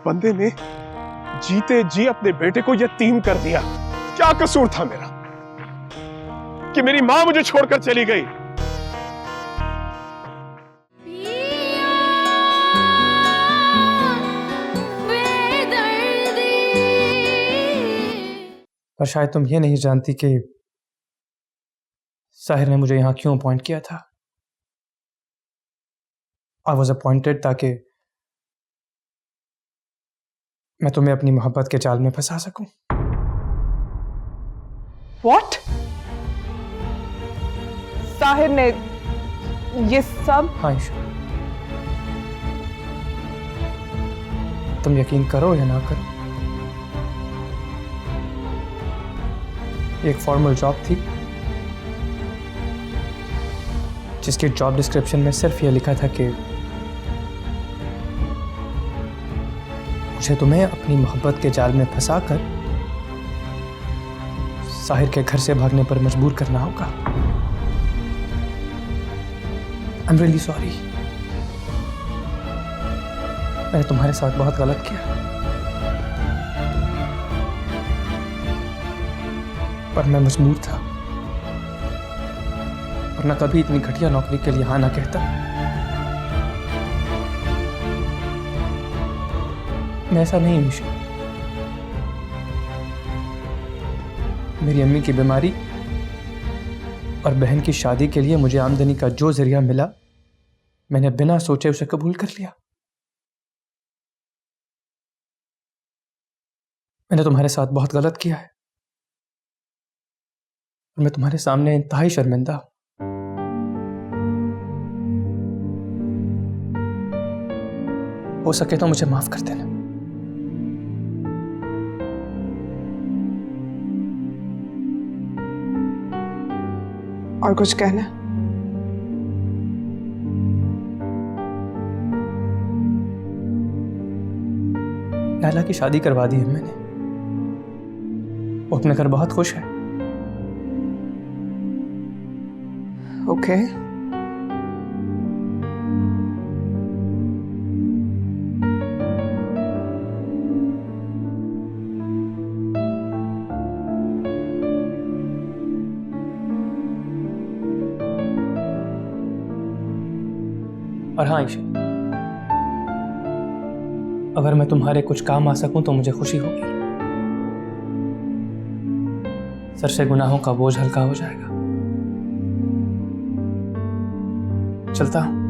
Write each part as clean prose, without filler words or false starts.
बंदे ने जीते जी अपने बेटे को यतीम कर दिया। क्या कसूर था मेरा कि मेरी मां मुझे छोड़कर चली गई? पर शायद तुम ये नहीं जानती कि साहिर ने मुझे यहां क्यों अपॉइंट किया था। आई वॉज अपॉइंटेड ताकि मैं तुम्हें अपनी मोहब्बत के जाल में फंसा सकूं। What? साहिर ने ये सब? हाँ ईशा, तुम यकीन करो या ना करो, एक फॉर्मल जॉब थी जिसके जॉब डिस्क्रिप्शन में सिर्फ ये लिखा था कि मुझे तुम्हें अपनी मोहब्बत के जाल में फंसाकर साहिर के घर से भागने पर मजबूर करना होगा। आई एम रियली सॉरी, मैंने तुम्हारे साथ बहुत गलत किया, पर मैं मजबूर था, वरना कभी इतनी घटिया नौकरी के लिए हाँ ना कहता। मैं ऐसा नहीं हूं ईशा। मेरी अम्मी की बीमारी और बहन की शादी के लिए मुझे आमदनी का जो जरिया मिला, मैंने बिना सोचे उसे कबूल कर लिया। मैंने तुम्हारे साथ बहुत गलत किया है, मैं तुम्हारे सामने इंतहाई शर्मिंदा हूं। हो सके तो मुझे माफ कर देना। और कुछ कहना? लैला की शादी करवा दी है मैंने, वो अपने घर बहुत खुश है। ओके। और हाँ ईशा, अगर मैं तुम्हारे कुछ काम आ सकूं तो मुझे खुशी होगी। सर से गुनाहों का बोझ हल्का हो जाएगा। चलता हूं।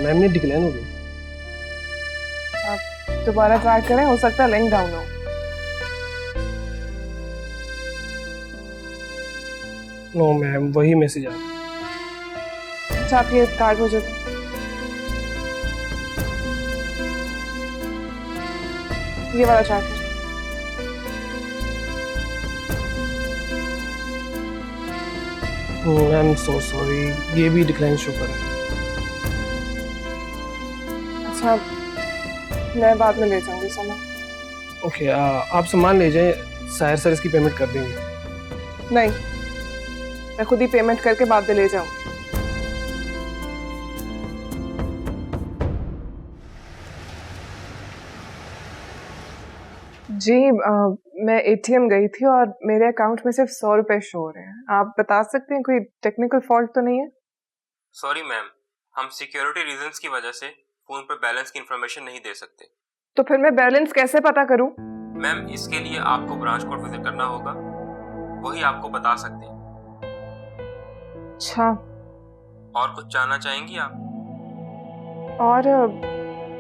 मैम ने डिक्लाइन हो गई। आप दोबारा ट्राई करें, हो सकता है लिंक डाउन हो। नो मैम, वही मैसेज आ। अच्छा, आप ये कार्ड मुझे ये वाला ट्राई करें। आई एम सो सॉरी, ये भी डिक्लाइन शो कर रहा है। अच्छा, मैं बाद में ले जाऊंगी सामान। ओके, आप सामान ले जाएं, साहिर सर इसकी पेमेंट कर देंगे। नहीं, मैं खुद ही पेमेंट करके बाद में ले जाऊंगी। जी, मैं एटीएम गई थी और मेरे अकाउंट में सिर्फ 100 रुपए शो हो रहे हैं। आप बता सकते हैं कोई टेक्निकल फॉल्ट तो नहीं है? सॉरी मैम, हम सिक्योरिटी रीजंस की वजह से फोन पर बैलेंस की इंफॉर्मेशन नहीं दे सकते। तो फिर मैं बैलेंस कैसे पता करूं? मैम, इसके लिए आपको ब्रांच कोड विजिट करना होगा, वही आपको बता सकते हैं। अच्छा। और कुछ जानना चाहेंगी आप? और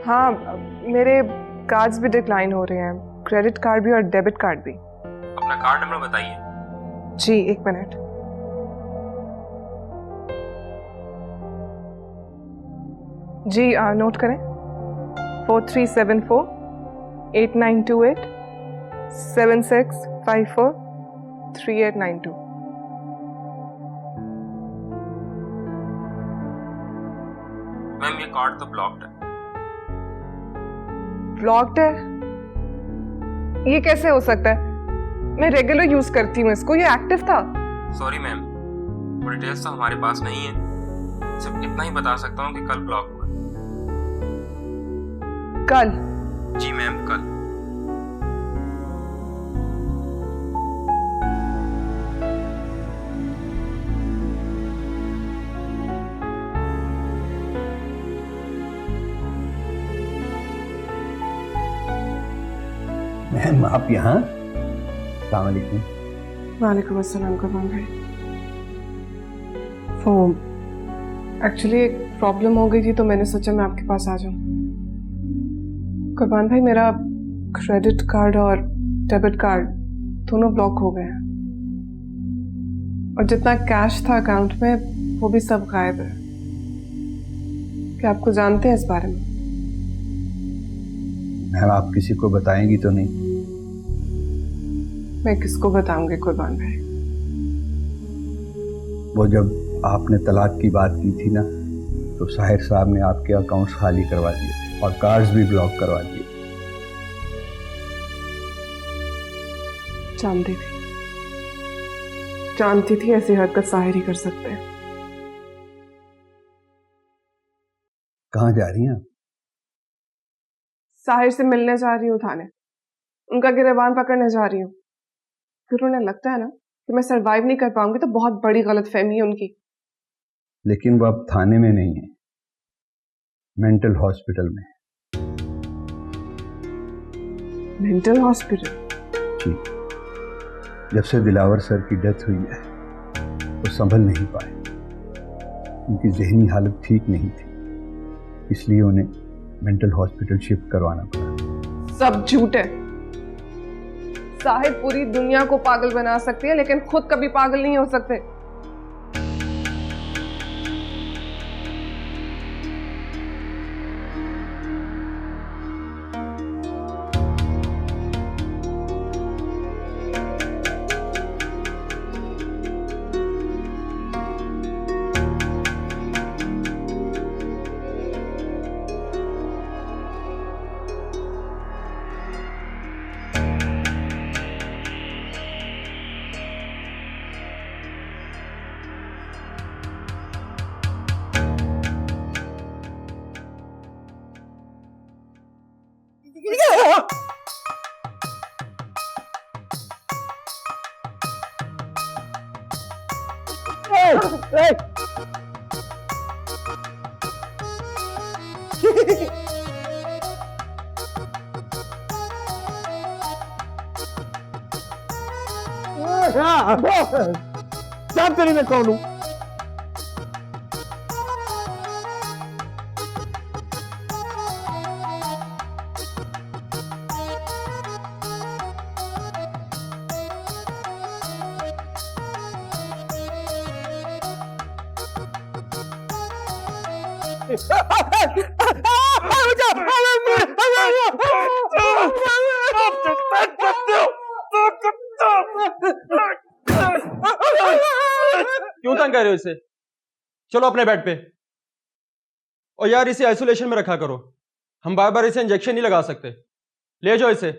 हाँ, मेरे कार्ड्स भी डिक्लाइन हो रहे हैं, क्रेडिट कार्ड भी और डेबिट कार्ड भी। अपना कार्ड नंबर बताइए। जी, 1 मिनट। जी नोट करें, 4374 8928 7654 3892। मैम, ये कार्ड तो ब्लॉक्ड है। ब्लॉक्ड है? ये कैसे हो सकता है? मैं रेगुलर यूज करती हूँ इसको, ये एक्टिव था। सॉरी मैम, वो डिटेल्स तो हमारे पास नहीं है। सिर्फ इतना ही बता सकता हूँ कि कल ब्लॉक हुआ। कल? जी मैम, कल। मैम आप यहाँ? अस्सलाम वालेकुम। वालेकुम अस्सलाम कुर्बान भाई। वो एक्चुअली एक प्रॉब्लम हो गई थी तो मैंने सोचा मैं आपके पास आ जाऊं। कुर्बान भाई, मेरा क्रेडिट कार्ड और डेबिट कार्ड दोनों ब्लॉक हो गए हैं और जितना कैश था अकाउंट में वो भी सब गायब है। क्या आपको जानते हैं इस बारे में? मैम आप किसी को बताएंगी तो नहीं? मैं किसको बताऊंगी कुर्बान भाई? वो जब आपने तलाक की बात की थी ना, तो साहिर साहब ने आपके अकाउंट्स खाली करवा दिए और कार्ड्स भी ब्लॉक करवा दिए। जानती थी ऐसी हरकत साहिर ही कर सकते हैं। कहाँ जा रही हैं आप? साहिर से मिलने जा रही हूँ थाने, उनका गिरबान पकड़ने जा रही हूँ। फिर उन्हें लगता है ना कि मैं सरवाइव नहीं कर पाऊंगी तो बहुत बड़ी गलतफहमी है उनकी। लेकिन वो अब थाने में नहीं है, मेंटल हॉस्पिटल में। Mental hospital? जी, जब से दिलावर सर की डेथ हुई है वो संभल नहीं पाए। उनकी जहनी हालत ठीक नहीं थी, इसलिए उन्हें मेंटल हॉस्पिटल शिफ्ट करवाना पड़ा। सब झूठ है। साहिब पूरी दुनिया को पागल बना सकते हैं लेकिन खुद कभी पागल नहीं हो सकते। साहब तेरी मैं कौन हूं? क्यों तंग कर रहे हो इसे? चलो अपने बेड पे। और यार इसे आइसोलेशन में रखा करो, हम बार बार इसे इंजेक्शन नहीं लगा सकते। ले जाओ इसे।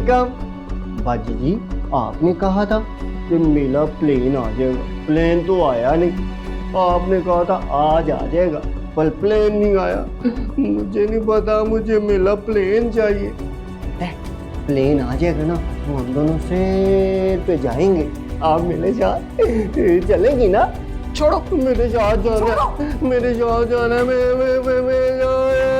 सलाम बाजी जी, आपने कहा था कि मेरा प्लेन आ जाएगा, प्लेन तो आया नहीं। आपने कहा था आज आ जाएगा, पर प्लेन नहीं आया। मुझे नहीं पता, मुझे मिला प्लेन चाहिए। प्लेन आ जाएगा ना तो हम दोनों शेर पे जाएंगे। आप मेरे साथ चलेंगी ना? छोड़ो, मेरे साथ जाना है, मेरे साथ जाना है, मैं जाना है।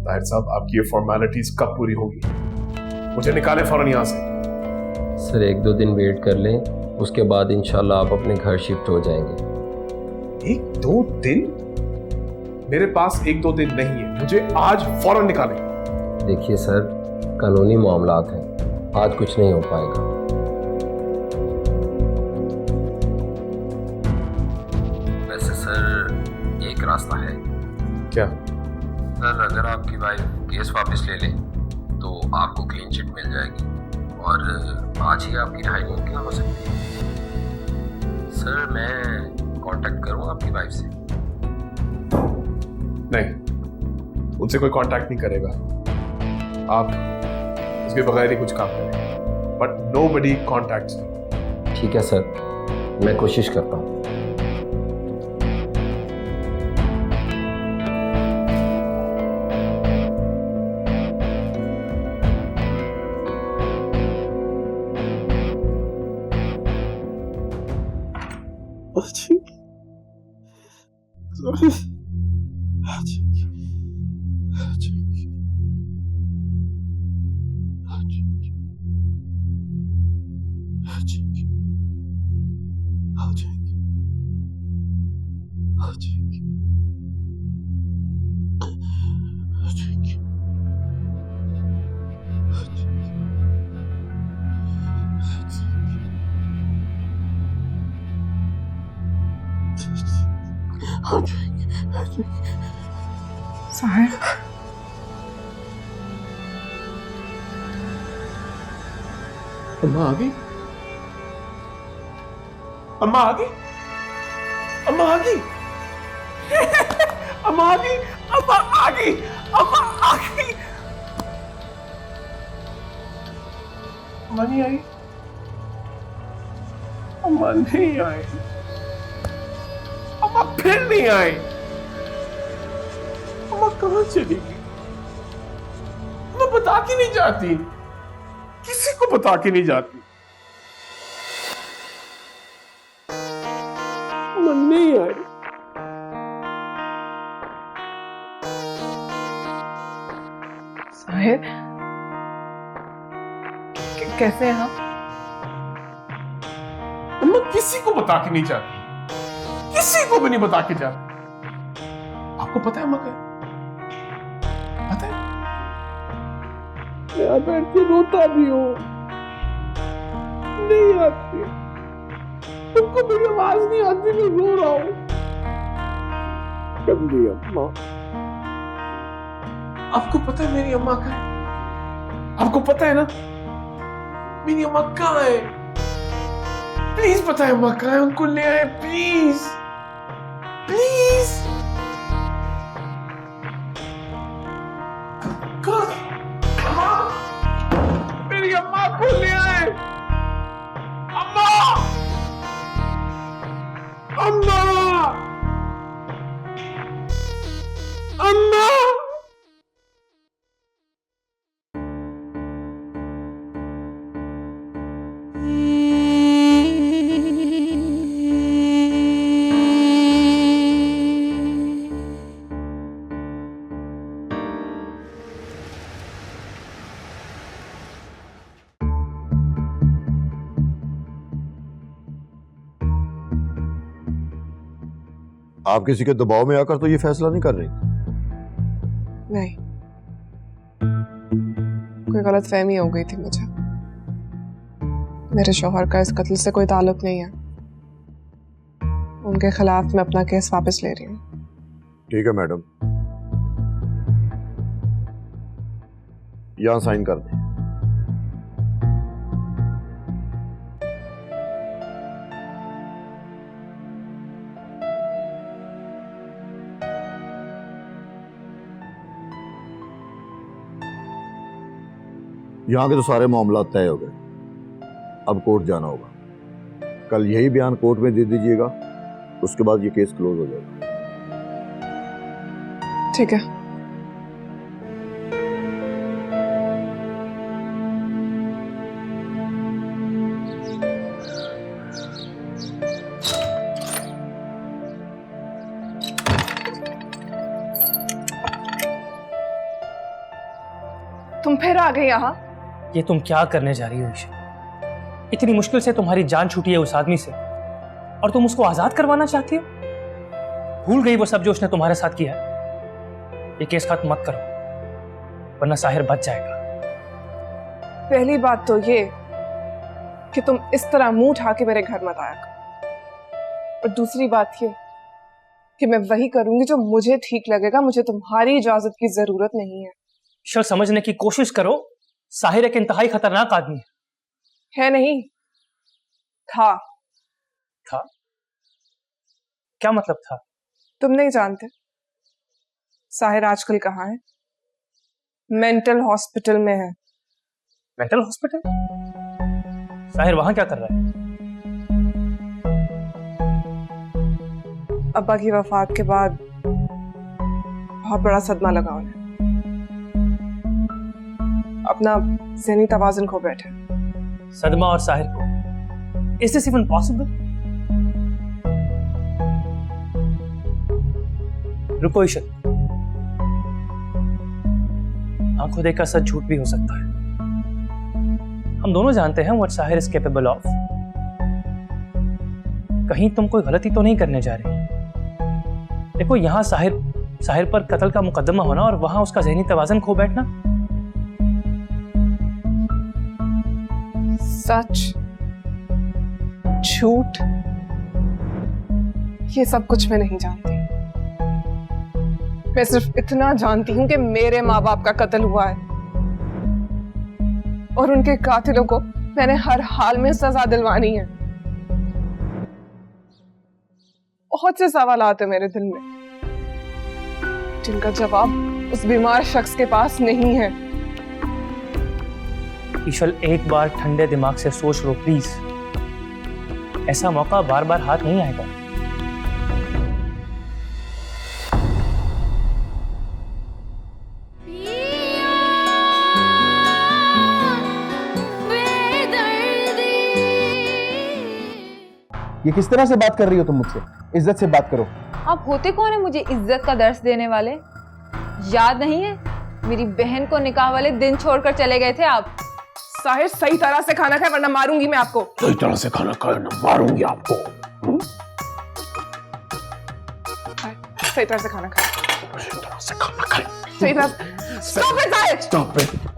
ताहिर साहब, आपकी ये फॉर्मेलिटीज कब पूरी होगी? मुझे निकाले फौरन यहाँ से। सर 1-2 दिन वेट कर लें, उसके बाद इंशाल्लाह आप अपने घर शिफ्ट हो जाएंगे। 1-2 दिन? मेरे पास 1-2 दिन नहीं है, मुझे आज फौरन निकालें। देखिए सर, कानूनी मामलात हैं, आज कुछ नहीं हो पाएगा। वैसे सर एक रास्ता है। क्या? सर अगर आपकी वाइफ केस वापस ले ले तो आपको क्लीन चिट मिल जाएगी और आज ही आपकी रिहाई मुमकिन हो सकती है। सर मैं कांटेक्ट करूं आपकी वाइफ से? नहीं, उनसे कोई कांटेक्ट नहीं करेगा। आप उसके बगैर ही कुछ काम करें, बट नोबडी कॉन्टैक्ट्स मी। ठीक है सर, मैं कोशिश करता हूँ। साहिर, अम्मा आ गई? अम्मा आ गई? अम्मा आ गई? अम्मा आ गई? अम्मा आ गई? अम्मा आ गई? अम्मा नहीं आई? अम्मा नहीं आई? अम्मा फिर नहीं आई? अम्मा कहाँ चली गई? मैं बता के नहीं जाती, किसी को बता के नहीं जाती। अम्मा नहीं आई। साहिर, कैसे हैं आप? अम्मा किसी को बता के नहीं जाती, किसी को भी नहीं बता के जाती। आपको पता है अम्मा क्या? पता है? मैं बैठ के रोता भी हूँ, नहीं आती। तुमको मेरी आवाज नहीं आती, मैं रो रहा हूँ। गंदी अम्मा। आपको पता है मेरी अम्मा कहाँ है? आपको पता है ना मेरी अम्मा कहाँ है? प्लीज पता है अम्मा कहाँ है? उनको ले आए प्लीज, प्लीज। अम्मा, मेरी अम्मा को ले आए। अम्मा, अम्मा, अम्मा। आप किसी के दबाव में आकर तो ये फैसला नहीं कर रही? नहीं, कोई गलत फहमी हो गई थी मुझे। मेरे शौहर का इस कत्ल से कोई ताल्लुक नहीं है। उनके खिलाफ मैं अपना केस वापस ले रही हूँ। ठीक है मैडम, यहां साइन कर दें। यहाँ के तो सारे मामला तय हो गए, अब कोर्ट जाना होगा। कल यही बयान कोर्ट में दे दीजिएगा, उसके बाद ये केस क्लोज हो जाएगा। ठीक है। तुम फिर आ गए यहाँ? ये तुम क्या करने जा रही हो ईशा? इतनी मुश्किल से तुम्हारी जान छूटी है उस आदमी से और तुम उसको आजाद करवाना चाहती हो? भूल गई वो सब जो उसने तुम्हारे साथ किया है? ये केस खत्म मत करो वरना साहिर बच जाएगा। पहली बात तो ये कि तुम इस तरह मुंह उठा के मेरे घर मत आया करो, और दूसरी बात ये कि मैं वही करूंगी जो मुझे ठीक लगेगा। मुझे तुम्हारी इजाजत की जरूरत नहीं है। शल समझने की कोशिश करो, साहिर एक इंतहाई खतरनाक आदमी है नहीं, था। क्या मतलब था? तुम नहीं जानते साहिर आजकल कहाँ है? मेंटल हॉस्पिटल में है। Mental hospital? साहिर वहां क्या कर रहा है? अब्बा की वफात के बाद बहुत बड़ा सदमा लगा उन्हें, अपना ज़हनी तवाज़ुन खो बैठे। सदमा और साहिर को? Is this even possible? रुको ईशा, आंखों देखकर सच झूठ भी हो सकता है। हम दोनों जानते हैं what Sahir is capable of. कहीं तुम कोई गलती तो नहीं करने जा रही? देखो यहां साहिर पर कत्ल का मुकदमा होना और वहां उसका ज़हनी तवाज़ुन खो बैठना। सच झूठ ये सब कुछ मैं नहीं जानती। मैं सिर्फ इतना जानती हूं कि मेरे माँ बाप का कत्ल हुआ है और उनके कातिलों को मैंने हर हाल में सजा दिलवानी है। बहुत से सवाल आते मेरे दिल में जिनका जवाब उस बीमार शख्स के पास नहीं है। ईशल एक बार ठंडे दिमाग से सोच लो प्लीज, ऐसा मौका बार बार हाथ नहीं आएगा। ये किस तरह से बात कर रही हो तुम मुझसे? इज्जत से बात करो। आप होते कौन है मुझे इज्जत का दर्स देने वाले? याद नहीं है मेरी बहन को निकाह वाले दिन छोड़कर चले गए थे आप? साहिर सही तरह से खाना खाए वरना मारूंगी मैं आपको। सही तरह से खाना खाए वरना मारूंगी आपको। सही तरह से खाना खाए। सही तरह से खाना खाए। सही तरह। Stop it Sahir. Stop it.